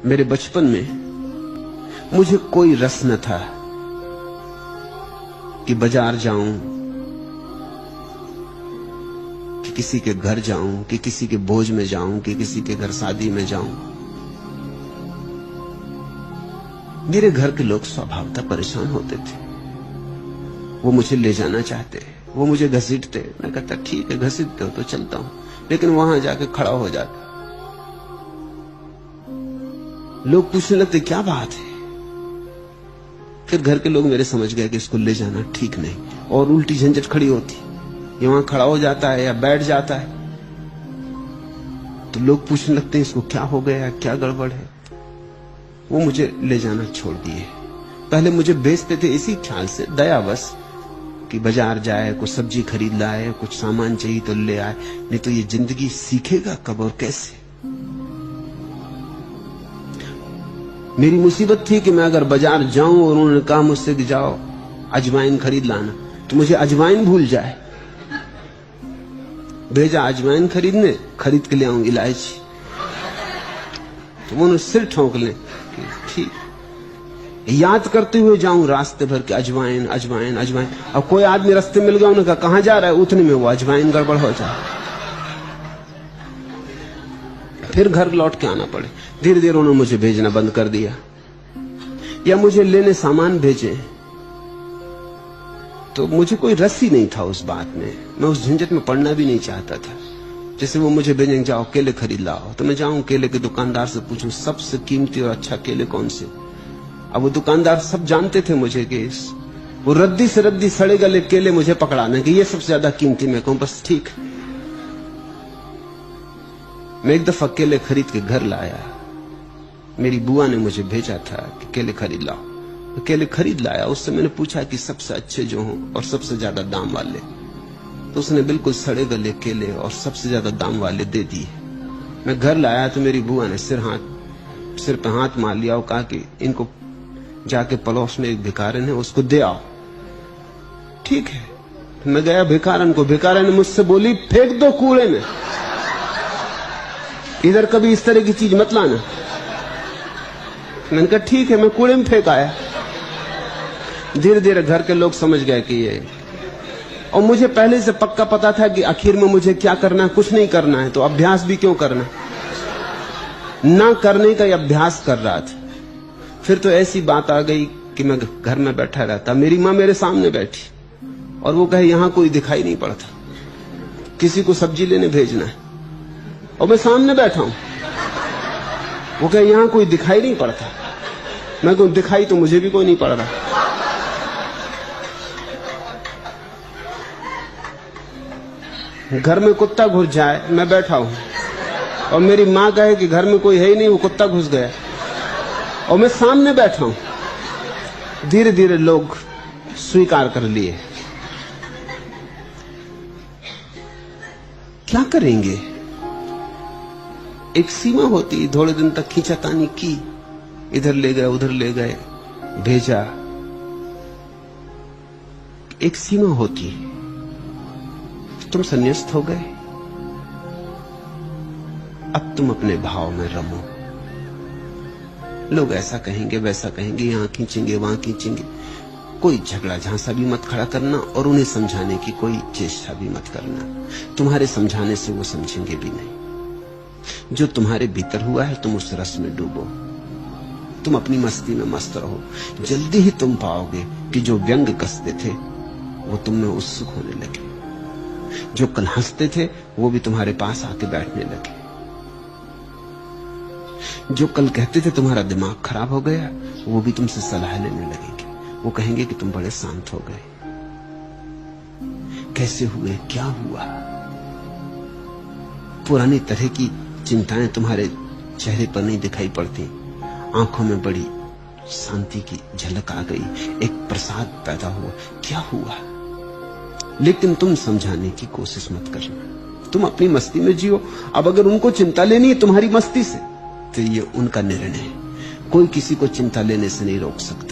मेरे बचपन में मुझे कोई रस न था कि बाजार जाऊं, कि किसी के घर जाऊं, कि किसी के भोज में जाऊं, कि किसी के घर शादी में जाऊं। मेरे घर के लोग स्वभावतः परेशान होते थे। वो मुझे ले जाना चाहते, वो मुझे घसीटते। मैं कहता ठीक है, घसीटते हो तो चलता हूं, लेकिन वहां जाके खड़ा हो जाता। लोग पूछने लगते क्या बात है। फिर घर के लोग मेरे समझ गए कि इसको ले जाना ठीक नहीं, और उल्टी झंझट खड़ी होती। ये वहां खड़ा हो जाता है या बैठ जाता है तो लोग पूछने लगते हैं इसको क्या हो गया, क्या गड़बड़ है। वो मुझे ले जाना छोड़ दिए। पहले मुझे बेचते थे इसी ख्याल से, दयावश, कि बाजार जाए, कुछ सब्जी खरीद लाए, कुछ सामान चाहिए तो ले आए, नहीं तो ये जिंदगी सीखेगा कब और कैसे। मेरी मुसीबत थी कि मैं अगर बाजार जाऊं और उन्होंने कहा मुझसे कि जाओ अजवाइन खरीद लाना, तो मुझे अजवाइन भूल जाए। भेजा अजवाइन खरीदने, खरीद के ले आऊं इलायची, तो वो सिर ठोंक ले कि ठीक। याद करते हुए जाऊं रास्ते भर के अजवाइन अजवाइन अजवाइन। अब कोई आदमी रास्ते मिल गया, उन्होंने कहा कहां जा रहा है, उतने में वो अजवाइन गड़बड़ हो जाए। फिर घर लौट के आना पड़े। धीरे धीरे उन्होंने मुझे भेजना बंद कर दिया, या मुझे लेने सामान भेजे। तो मुझे कोई रस ही नहीं था उस बात में, मैं उस झंझट में पड़ना भी नहीं चाहता था। जैसे वो मुझे भेजेंगे जाओ केले खरीद लाओ, तो मैं जाऊं केले के दुकानदार से पूछूं सबसे कीमती और अच्छा केले कौन से। अब वो दुकानदार सब जानते थे मुझे कि वो रद्दी से रद्दी सड़े गले केले मुझे पकड़ाने कि ये सबसे ज्यादा कीमती। मैं कहूं बस ठीक। मैं एक दफा केले खरीद के घर लाया। मेरी बुआ ने मुझे भेजा था कि केले खरीद लाओ, तो केले खरीद लाया। उससे मैंने पूछा कि सबसे अच्छे जो हों और सबसे ज्यादा दाम वाले, तो उसने बिल्कुल सड़े गले केले और सबसे ज्यादा दाम वाले दे दिए। मैं घर लाया तो मेरी बुआ ने सिर पे हाथ मार लिया और कहा कि इनको जाके पड़ोस में एक भिखारन है, उसको दे आओ। ठीक है, मैं गया भिखारन को। भिखारन ने मुझसे बोली फेंक दो कूड़े में, इधर कभी इस तरह की चीज मत लाना। मैंने कहा ठीक है, मैं कूड़े में फेंक आया। धीरे धीरे घर के लोग समझ गए कि ये, और मुझे पहले से पक्का पता था कि आखिर में मुझे क्या करना है, कुछ नहीं करना है, तो अभ्यास भी क्यों करना। ना करने का अभ्यास कर रहा था। फिर तो ऐसी बात आ गई कि मैं घर में बैठा रहता, मेरी माँ मेरे सामने बैठी और वो कहे यहां कोई दिखाई नहीं पड़ता, किसी को सब्जी लेने भेजना है, और मैं सामने बैठा हूं। वो कहे यहां कोई दिखाई नहीं पड़ता। मैं कहूं दिखाई तो मुझे भी कोई नहीं पड़ रहा। घर में कुत्ता घुस जाए, मैं बैठा हूं और मेरी मां कहे कि घर में कोई है ही नहीं, वो कुत्ता घुस गया, और मैं सामने बैठा हूं। धीरे धीरे लोग स्वीकार कर लिए। क्या करेंगे, एक सीमा होती। थोड़े दिन तक खींचातानी की, इधर ले गए उधर ले गए, भेजा। एक सीमा होती, तुम संन्यास्त हो गए। अब तुम अपने भाव में रमो। लोग ऐसा कहेंगे वैसा कहेंगे, यहां खींचेंगे वहां खींचेंगे, कोई झगड़ा झांसा भी मत खड़ा करना, और उन्हें समझाने की कोई चेष्टा भी मत करना। तुम्हारे समझाने से वो समझेंगे भी नहीं। जो तुम्हारे भीतर हुआ है तुम उस रस में डूबो, तुम अपनी मस्ती में मस्त रहो। जल्दी ही तुम पाओगे कि जो व्यंग कसते थे वो तुम में उत्सुक होने लगे, जो कल हंसते थे वो भी तुम्हारे पास आके बैठने लगे, जो कल कहते थे तुम्हारा दिमाग खराब हो गया वो भी तुमसे सलाह लेने लगेंगे। वो कहेंगे कि तुम बड़े शांत हो गए, कैसे हुए, क्या हुआ। पुरानी तरह की चिंताएं तुम्हारे चेहरे पर नहीं दिखाई पड़ती, आंखों में बड़ी शांति की झलक आ गई, एक प्रसाद पैदा हुआ। क्या हुआ, लेकिन तुम समझाने की कोशिश मत करना, तुम अपनी मस्ती में जियो। अब अगर उनको चिंता लेनी है तुम्हारी मस्ती से तो ये उनका निर्णय है, कोई किसी को चिंता लेने से नहीं रोक सकता।